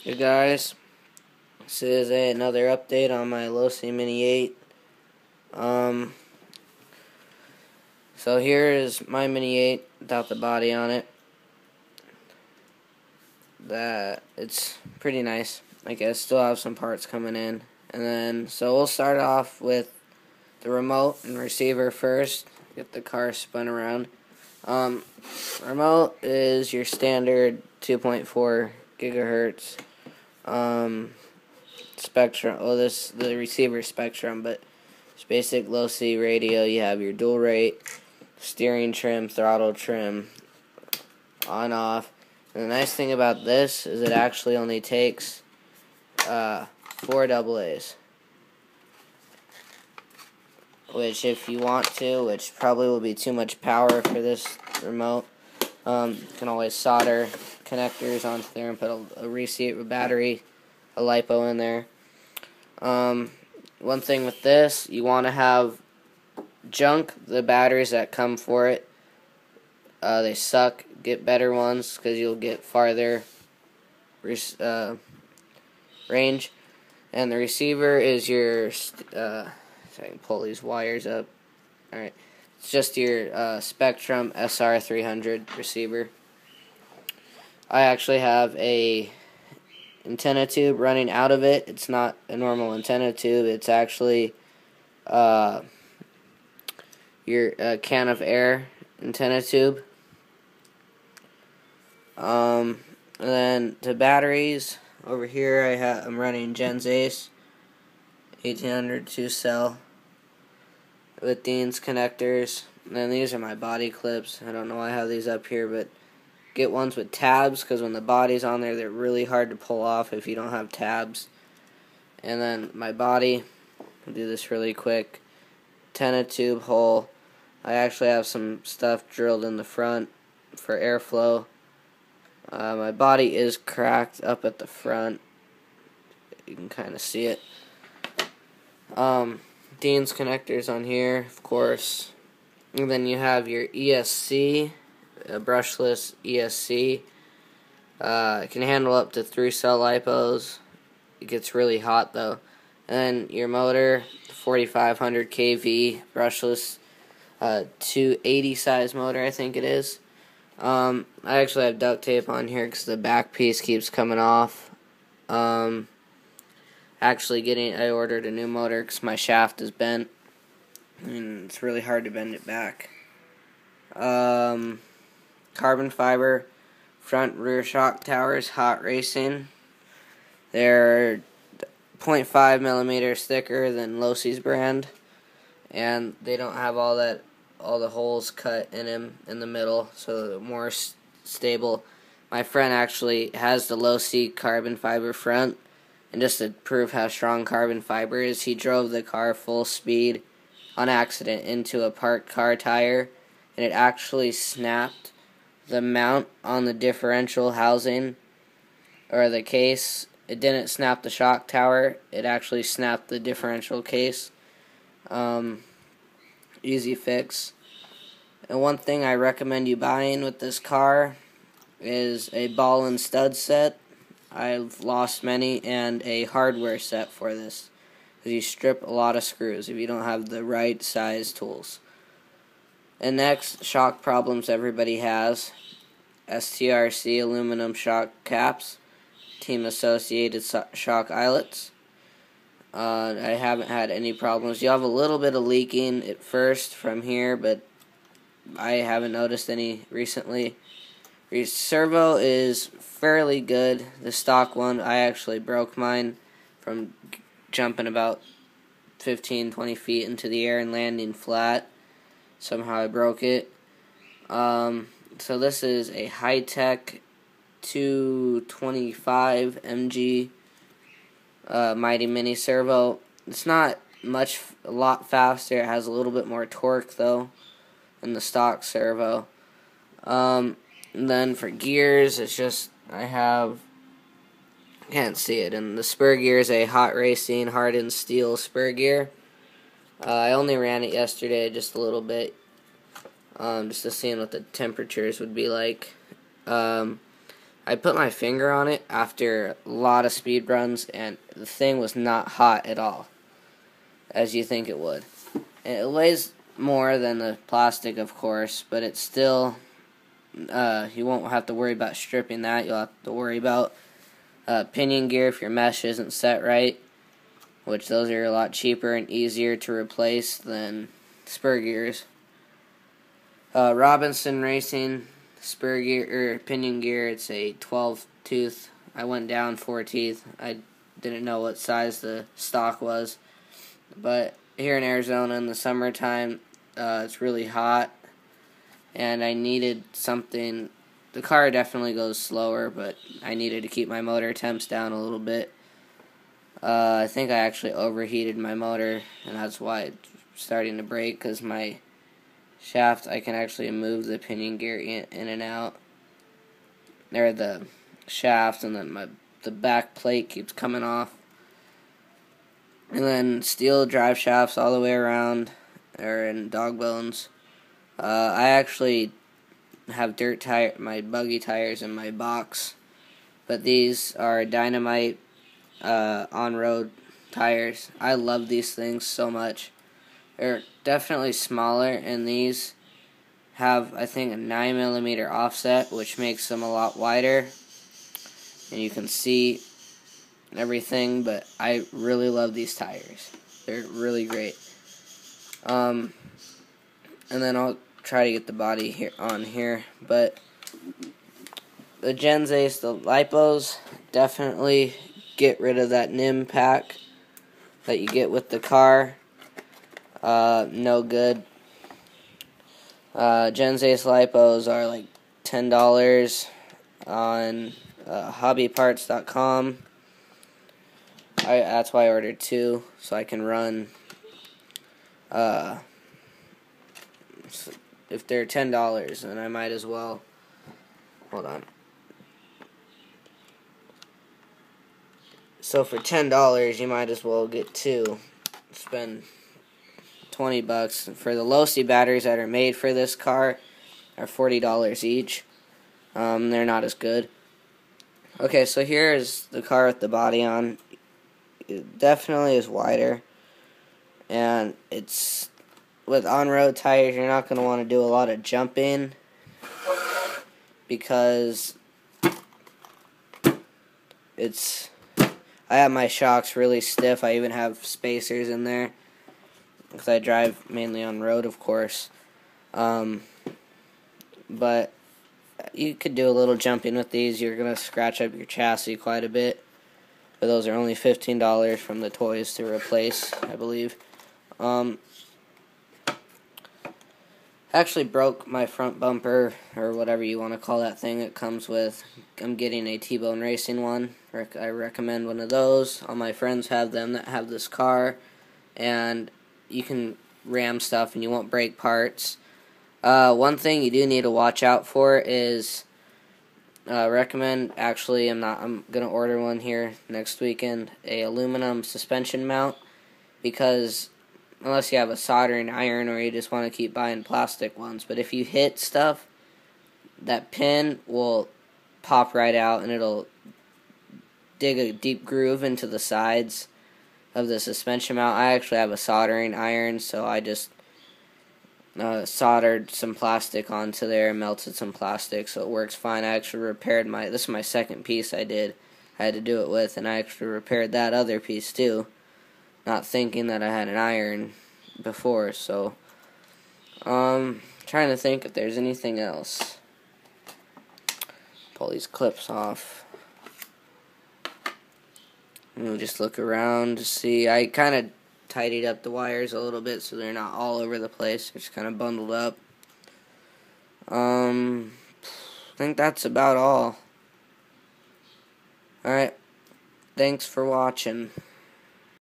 Hey guys, this is another update on my Losi Mini 8. Um, so here is my Mini 8 without the body on it. It's pretty nice. I guess still have some parts coming in. And then, so we'll start off with the remote and receiver first. Get the car spun around. Remote is your standard 2.4 gigahertz. Spectrum. Oh, the receiver spectrum, but it's basic Losi radio. You have your dual rate, steering trim, throttle trim, on off. And the nice thing about this is it actually only takes 4 AA's, which if you want to, which probably will be too much power for this remote, you can always solder connectors onto there and put a receiver battery, a LiPo in there. One thing with this, you want to have junk the batteries that come for it. They suck. Get better ones because you'll get farther range. And the receiver is your so I can pull these wires up. Alright, it's just your Spectrum SR300 receiver. I actually have a antenna tube running out of it. It's not a normal antenna tube. It's actually your can of air antenna tube. And then the batteries over here, I'm running Gens Ace 1800 2-cell with Dean's connectors. And then these are my body clips. I don't know why I have these up here, but get ones with tabs because when the body's on there, they're really hard to pull off if you don't have tabs. And then my body, I'll do this really quick. Antenna tube hole. I actually have some stuff drilled in the front for airflow. My body is cracked up at the front. You can kind of see it. Dean's connectors on here, of course. And then you have your ESC, a brushless ESC. It can handle up to 3-cell LiPos. It gets really hot though. And then your motor, 4500 kV brushless, 280 size motor, I think it is. I actually have duct tape on here because the back piece keeps coming off. I ordered a new motor because my shaft is bent, and it's really hard to bend it back. Carbon fiber front rear shock towers, hot racing. They're 0.5 millimeters thicker than Losi's brand, and they don't have all the holes cut in them in the middle, so they're more stable. My friend actually has the Losi carbon fiber front, and just to prove how strong carbon fiber is, he drove the car full speed on accident into a parked car tire, and it actually snapped the mount on the differential housing, or the case. It didn't snap the shock tower, it actually snapped the differential case. Easy fix. And one thing I recommend you buying with this car is a ball and stud set. I've lost many, and a hardware set for this, because you strip a lot of screws if you don't have the right size tools. And next, shock problems everybody has. STRC aluminum shock caps, team associated shock eyelets. I haven't had any problems. You have a little bit of leaking at first from here, but I haven't noticed any recently. Servo is fairly good. The stock one, I actually broke mine from jumping about 15-20 feet into the air and landing flat. Somehow I broke it. So this is a high-tech 225 MG Mighty Mini servo. It's not a lot faster. It has a little bit more torque though than the stock servo. And then for gears, it's just can't see it. And the spur gear is a hot racing hardened steel spur gear. I only ran it yesterday just a little bit, just to see what the temperatures would be like. I put my finger on it after a lot of speed runs, and the thing was not hot at all, as you think it would. And it weighs more than the plastic, of course, but it's still, you won't have to worry about stripping that. You'll have to worry about pinion gear if your mesh isn't set right, which those are a lot cheaper and easier to replace than spur gears. Robinson Racing spur gear or pinion gear, it's a 12 tooth. I went down 4 teeth. I didn't know what size the stock was, but here in Arizona in the summertime, it's really hot, and I needed something. The car definitely goes slower, but I needed to keep my motor temps down a little bit. I think I actually overheated my motor, and that's why it's starting to break, because my shaft, I can actually move the pinion gear in and out. There, the shaft, and then the back plate keeps coming off. And then steel drive shafts all the way around are in dog bones. I actually have my buggy tires in my box, but these are Dynamite on-road tires. I love these things so much. They're definitely smaller, and these have, I think, a 9mm offset, which makes them a lot wider, and you can see everything, but I really love these tires. They're really great. And then I'll try to get the body on here, but the Gens Ace, the lipos, definitely get rid of that NIM pack that you get with the car. No good. Gens Ace lipos are like $10 on hobbyparts.com. That's why I ordered 2, so I can run. If they're $10, then I might as well. Hold on. So for $10, you might as well get 2. Spend $20 for the Losi batteries that are made for this car are $40 each. They're not as good. Okay, so here is the car with the body on. It definitely is wider, and it's with on-road tires. You're not going to want to do a lot of jumping because I have my shocks really stiff. I even have spacers in there because I drive mainly on road, of course. But you could do a little jumping with these. You're going to scratch up your chassis quite a bit. But those are only $15 from the toys to replace, I believe. Actually broke my front bumper, or whatever you want to call that thing it comes with. I'm getting a T-Bone Racing one. I recommend one of those. All my friends have them that have this car, and you can ram stuff and you won't break parts. One thing you do need to watch out for is recommend, actually I'm gonna order one here next weekend, a aluminum suspension mount, because unless you have a soldering iron or you just want to keep buying plastic ones, but if you hit stuff, that pin will pop right out and it'll dig a deep groove into the sides of the suspension mount. I actually have a soldering iron, so I just soldered some plastic onto there, melted some plastic, so it works fine. I actually repaired this is my second piece I had to do it with, and I actually repaired that other piece too, not thinking that I had an iron before. So trying to think if there's anything else. Pull these clips off. And just look around to see. I kind of tidied up the wires a little bit so they're not all over the place. They're just kind of bundled up. I think that's about all. Alright. Thanks for watching.